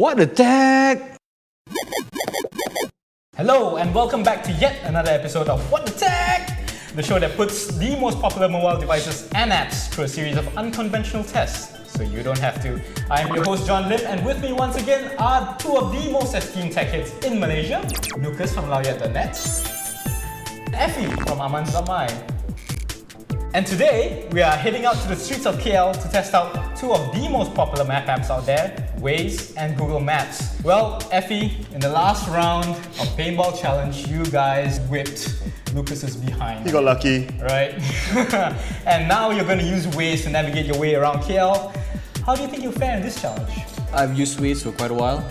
What the tech? Hello and welcome back to yet another episode of What the Tech? The show that puts the most popular mobile devices and apps through a series of unconventional tests, so you don't have to. I am your host John Lim, and with me once again are two of the most esteemed tech heads in Malaysia, Lucas from Lawyat.net, Effi from Amanz.my. And today, we are heading out to the streets of KL to test out two of the most popular map apps out there, Waze and Google Maps. Well, Effi, in the last round of Paintball Challenge, you guys whipped Lucas's behind. You got lucky. Right? And now you're going to use Waze to navigate your way around KL. How do you think you'll fare in this challenge? I've used Waze for quite a while.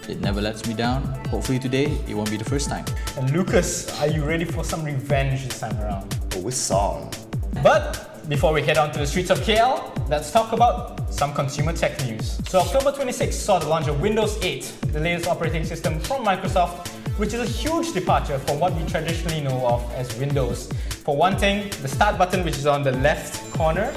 It never lets me down. Hopefully today, it won't be the first time. And Lucas, are you ready for some revenge this time around? Oh, which song? But before we head on to the streets of KL, let's talk about some consumer tech news. So October 26 saw the launch of Windows 8, the latest operating system from Microsoft, which is a huge departure from what we traditionally know of as Windows. For one thing, the start button, which is on the left corner,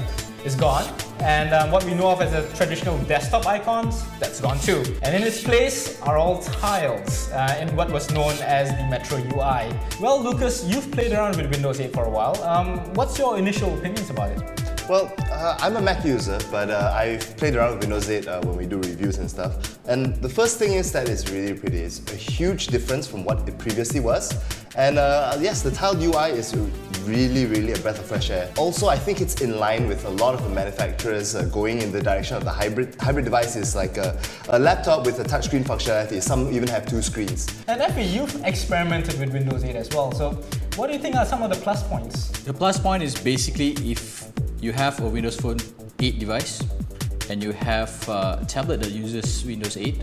is gone. And what we know of as the traditional desktop icons, that's gone too. And in its place are all tiles in what was known as the Metro UI. Well, Lucas, you've played around with Windows 8 for a while. What's your initial opinions about it? Well, I'm a Mac user, but I've played around with Windows 8 when we do reviews and stuff. And the first thing is that it's really pretty. It's a huge difference from what it previously was. And yes, the tiled UI is really a breath of fresh air. Also, I think it's in line with a lot of the manufacturers going in the direction of the hybrid devices, like a laptop with a touchscreen functionality. Some even have two screens. And Effi, you've experimented with Windows 8 as well. So what do you think are some of the plus points? The plus point is basically if you have a Windows Phone 8 device and you have a tablet that uses Windows 8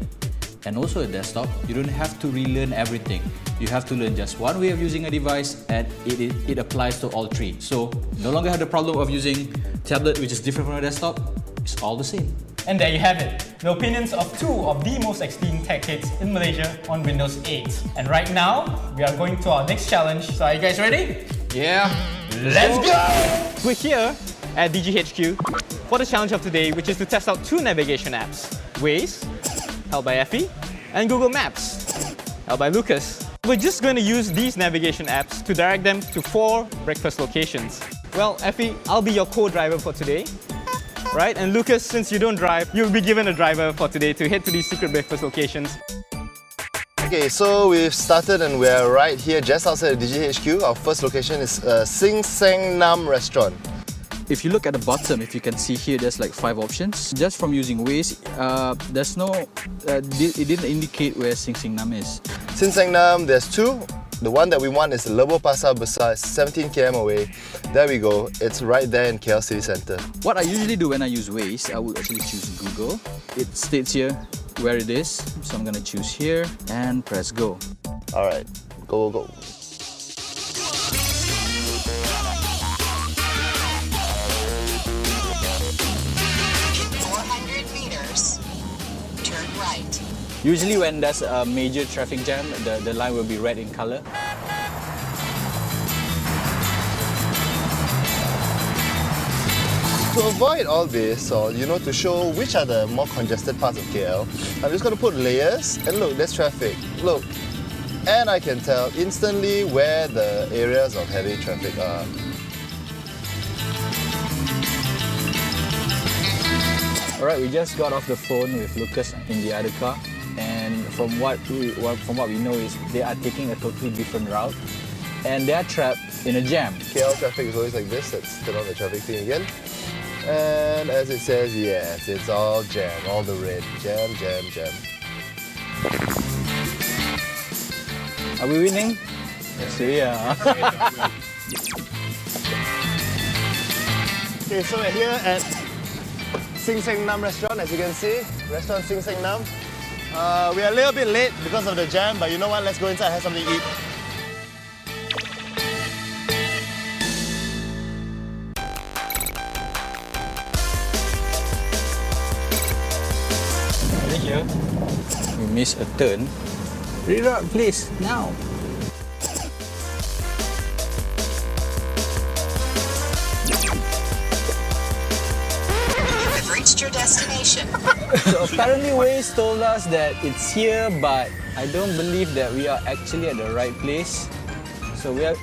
and also a desktop, you don't have to relearn everything. You have to learn just one way of using a device and it applies to all three. So no longer have the problem of using tablet which is different from a desktop. It's all the same. And there you have it, the opinions of two of the most esteemed tech heads in Malaysia on Windows 8. And right now, we are going to our next challenge. So are you guys ready? Yeah. Let's go! We're here at DiGi HQ for the challenge of today, which is to test out two navigation apps, Waze, held by Effi, and Google Maps, held by Lucas. We're just going to use these navigation apps to direct them to 4 breakfast locations. Well, Effi, I'll be your co-driver for today, right? And Lucas, since you don't drive, you'll be given a driver for today to head to these secret breakfast locations. Okay, so we've started and we're right here just outside of DiGi HQ. Our first location is Sing Seng Nam restaurant. If you look at the bottom, if you can see here, there's like 5 options. Just from using Waze, there's no, it didn't indicate where Sing Sing Nam is. Sing Seng Nam, there's 2. The one that we want is Lebo Pasar Besar, it's 17 km away. There we go, it's right there in KL City Centre. What I usually do when I use Waze, I would actually choose Google. It states here where it is, so I'm gonna choose here and press go. Alright, go. 400 meters, turn right. Usually when there's a major traffic jam, the line will be red in color. To avoid all this, or to show which are the more congested parts of KL, I'm just going to put layers, and look, there's traffic. Look, and I can tell instantly where the areas of heavy traffic are. Alright, we just got off the phone with Lucas in the other car, and from what we know is they are taking a totally different route, and they are trapped in a jam. KL traffic is always like this. Let's turn on the traffic thing again. And as it says, yes, it's all jam, all the red. Jam. Are we winning? Yes, we are. Okay, so we're here at Sing Seng Nam restaurant, as you can see. Restaurant Sing Seng Nam. We are a little bit late because of the jam, but you know what? Let's go inside and have something to eat. Here, we missed a turn. Reroute, please, now. Delivery reached your destination. So apparently Waze told us that it's here, but I don't believe that we are actually at the right place. So we are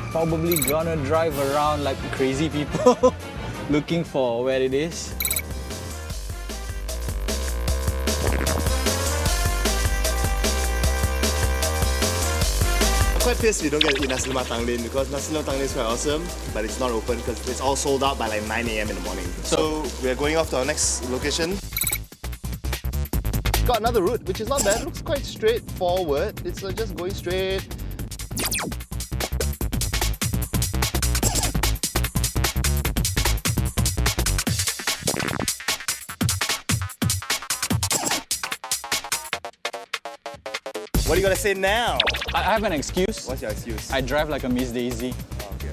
probably gonna drive around like crazy people looking for where it is. Quite pissed we don't get to eat nasi lemak Tang Lin because nasi lemak Tang Lin is quite awesome, but it's not open because it's all sold out by like 9 AM in the morning. So we're going off to our next location. Got another route, which is not bad. Looks quite straightforward. It's just going straight. What are you gonna say now? I have an excuse. What's your excuse? I drive like a Miss Daisy. Oh, okay.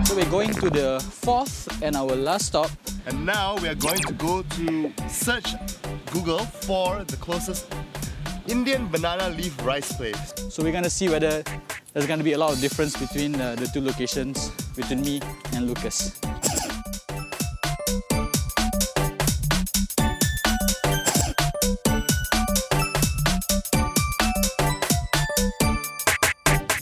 So we're going to the fourth and our last stop. And now we are going to go to search Google for the closest Indian banana leaf rice place. So we're gonna see whether there's gonna be a lot of difference between the two locations, between me and Lucas.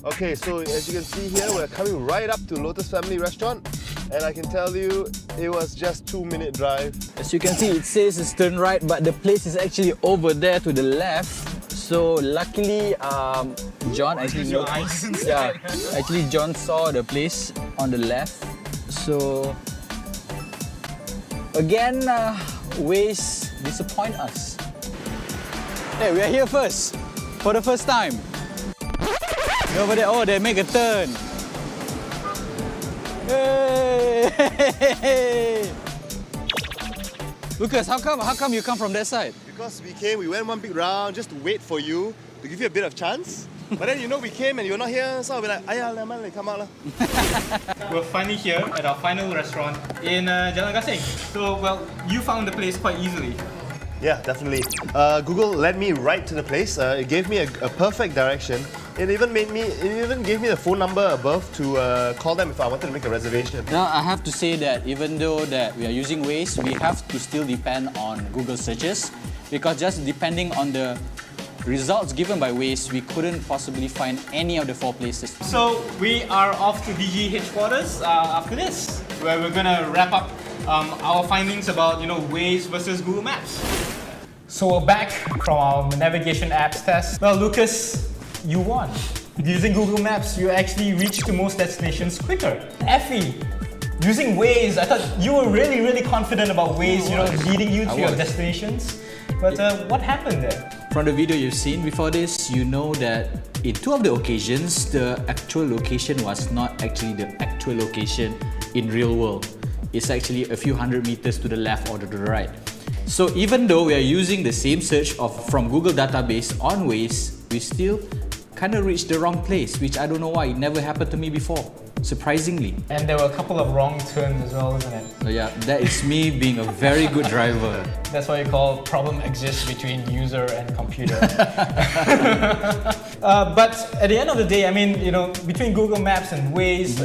Okay, so as you can see here, we're coming right up to Lotus Family Restaurant, and I can tell you it was just 2-minute drive. As you can see, it says it's turn right, but the place is actually over there to the left. So luckily, John actually actually John saw the place on the left. So again, Waze disappoint us. Hey, we are here first for the first time. Over there, oh, they make a turn. Hey! Lucas, how come you come from that side? Because we went one big round just to wait for you, to give you a bit of chance. But then we came and you're not here, so I'll be like, ayah, come out lah. We're finally here at our final restaurant in Jalan Gasing. So, well, you found the place quite easily. Yeah, definitely. Google led me right to the place. It gave me a perfect direction. It even gave me the phone number above to call them if I wanted to make a reservation. Now, I have to say that even though that we are using Waze, we have to still depend on Google searches, because just depending on the results given by Waze, we couldn't possibly find any of the 4 places. So we are off to DiGi headquarters after this, where we're gonna wrap up our findings about Waze versus Google Maps. So we're back from our navigation apps test. Well, Lucas, you won. Using Google Maps, you actually reached to most destinations quicker. Effie, using Waze, I thought you were really confident about Waze, leading you to your destinations. But what happened there? From the video you've seen before this, you know that in 2 of the occasions, the actual location was not actually the actual location in real world. It's actually a few hundred meters to the left or to the right. So even though we are using the same search from Google database on Waze, we still kind of reached the wrong place, which I don't know why. It never happened to me before, surprisingly. And there were a couple of wrong turns as well, isn't it? So yeah, that is me being a very good driver. That's why you call problem exists between user and computer. But at the end of the day, I mean, between Google Maps and Waze,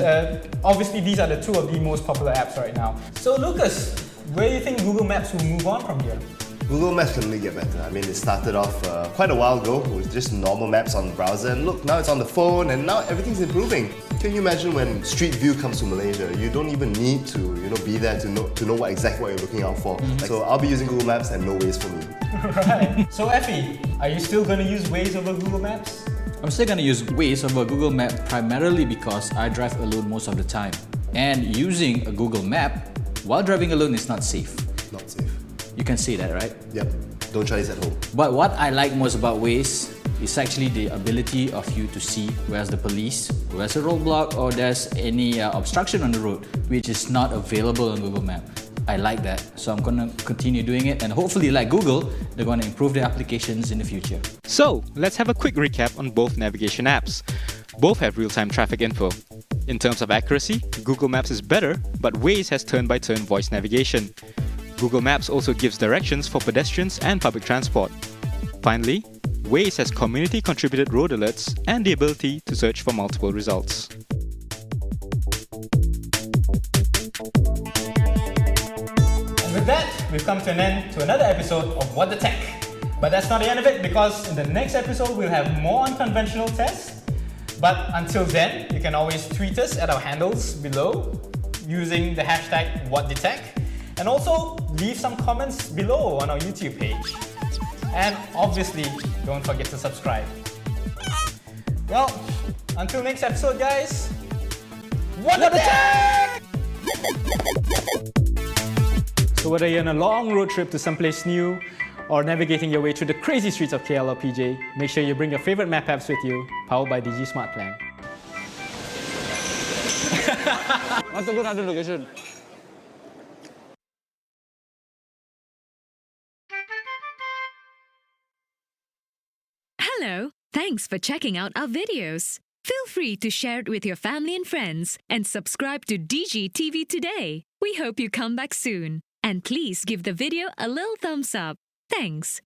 obviously these are the 2 of the most popular apps right now. So Lucas, where do you think Google Maps will move on from here? Google Maps can only get better. I mean, it started off quite a while ago with just normal maps on the browser, and look, now it's on the phone, and now everything's improving. Can you imagine when Street View comes to Malaysia? You don't even need to, be there to know exactly what you're looking out for. So I'll be using Google Maps and no Waze for me. Right. So Effie, are you still going to use Waze over Google Maps? I'm still going to use Waze over Google Map primarily because I drive alone most of the time. And using a Google Map while driving alone is not safe. Not safe. You can say that, right? Yep. Don't try this at home. But what I like most about Waze is actually the ability of you to see where's the police, where's a roadblock, or there's any obstruction on the road, which is not available on Google Maps. I like that, so I'm gonna continue doing it, and hopefully, like Google, they're gonna improve their applications in the future. So, let's have a quick recap on both navigation apps. Both have real-time traffic info. In terms of accuracy, Google Maps is better, but Waze has turn-by-turn voice navigation. Google Maps also gives directions for pedestrians and public transport. Finally, Waze has community-contributed road alerts and the ability to search for multiple results. And with that, we've come to an end to another episode of What the Tech. But that's not the end of it, because in the next episode we'll have more unconventional tests. But until then, you can always tweet us at our handles below using the hashtag WhatTheTech, and also leave some comments below on our YouTube page. And obviously, don't forget to subscribe. Well, until next episode, guys, What the Tech! So whether you're on a long road trip to someplace new or navigating your way through the crazy streets of KL or PJ, make sure you bring your favorite map apps with you, powered by DiGi Smart Plan. Masuk ke ada location. Hello, thanks for checking out our videos. Feel free to share it with your family and friends and subscribe to DiGi TV today. We hope you come back soon. And please give the video a little thumbs up. Thanks.